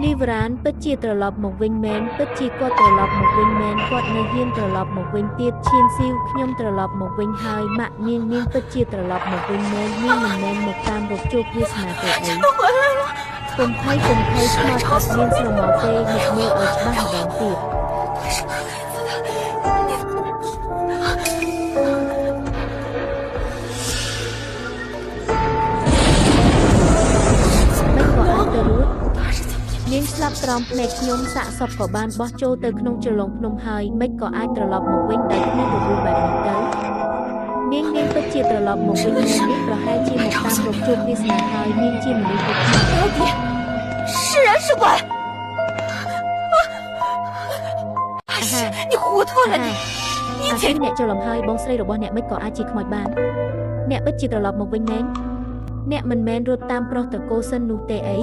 លីវរ៉ានពិតជាត្រឡប់មកវិញមែនពិតជាគាត់ត្រឡប់មកវិញមែនគាត់នៅហ៊ានត្រឡប់មកវិញទៀតឈៀនស៊ីវខ្ញុំត្រឡប់មកវិញហើយម៉ាក់នាងពិតជាត្រឡប់មកវិញមែននាងមិនមែនមកតាមរកជោគវាសនាទេអីកុំភ័យឆ្នោតអត់មានស្រមោលទេអ្នកមើលឲ្យច្បាស់ម្ដងទៀតនាងស្លាប់ត្រង់ភ្នែកខ្ញុំសាកសពក៏បានបោះចូលទៅក្នុងជ្រលងភ្នំហើយមិនក៏អាចត្រឡប់មកវិញដោយគ្មានរបួសបែបនេះទៅនាងពិតជាត្រឡប់មកវិញនេះប្រហែលជាមកតាមរកជោគវាសនាហើយនាងជាមនុស្សពិតប្រាកដ是人是鬼你糊涂了你អ្នកច្រឡំហើយបងស្រីរបស់អ្នកមិនក៏អាចជាខ្មោចបានអ្នកពិតជាត្រឡប់មកវិញមែនអ្នកមិនមែនរត់តាមប្រុសតកូសិននោះទេអី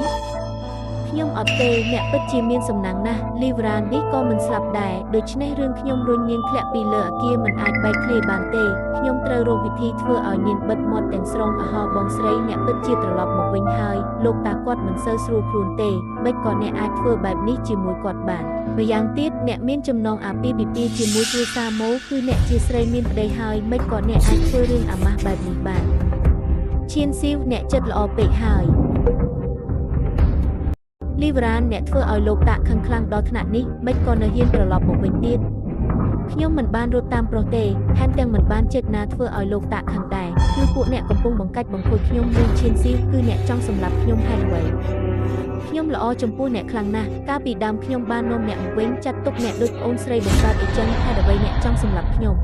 ខ្ញុំអត់ទេអ្នកពិតជាមានសំណាងណាស់លីវរ៉ាននេះក៏មិនស្លាប់ដែរដូច្នេះរឿងខ្ញុំរុញនាងធ្លាក់ពីលើអគារមិនអាចបែកធ្លាយបានទេខ្ញុំត្រូវរកវិធីធ្វើឲ្យនាងបិទមាត់ទាំងស្រុងអហរបងស្រីអ្នកពិតជាត្រឡប់មកវិញហើយលោកតាគាត់មិនសូវស្រួលខ្លួនទេមិនក៏អ្នកអាចធ្វើបែបនេះជាមួយគាត់បានម្យ៉ាងទៀតអ្នកមានចំណងអាពាហ៍ពិពាហ៍ជាមួយគ្រួសារម៉ូគឺអ្នកជាស្រីមានប្តីហើយមិនក៏អ្នកអាចធ្វើរឿងអាម៉ាស់បែបនេះបានឈៀនស៊ីវអ្នកចិត្តល្អពេកហើយលីវរ៉ានអ្នកធ្វើឲ្យលោកតាខឹងខ្លាំងដល់ថ្នាក់នេះមិនក៏នៅហ៊ានត្រឡប់មកវិញទៀតខ្ញុំមិនបានរត់តាមប្រុសទេថែមទាំងមិនបានចិត្តណាធ្វើឲ្យលោកតាខឹងដែរគឺពួកអ្នកកំពុងបង្កាច់បង្ខូចខ្ញុំវិញឈៀនស៊ីវគឺអ្នកចង់សម្លាប់ខ្ញុំហេតុអ្វីខ្ញុំល្អចំពោះអ្នកខ្លាំងណាស់កាលពីដើមខ្ញុំបាននាំអ្នកមកវិញចាត់ទុកអ្នកដូចប្អូនស្រីបង្កើតអីចឹងហេតុអ្វីអ្នកចង់សម្លាប់ខ្ញុំ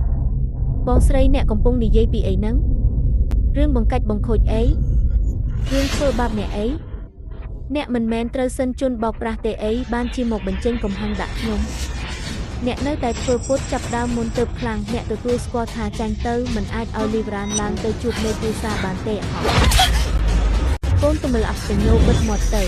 បងស្រីអ្នកកំពុងនិយាយពីអីហ្នឹងរឿងបង្កាច់បង្ខូចអីរឿងធ្វើបាបអ្នកអីអ្នកមិនមែនត្រូវសិនជន់បោកប្រាស់ទេអីបានជាមកបញ្ចេញកំហឹងដាក់ខ្ញុំអ្នកនៅតែធ្វើពុតចាប់ដើមមុនទៅខ្លាំងអ្នកទទួលស្គាល់ថាចាញ់ទៅមិនអាចឲ្យលីវរ៉ានឡើងទៅជួបមេទូសាបានទេអហកូនទំលអស្ចារ្យបិទមាត់ទៅ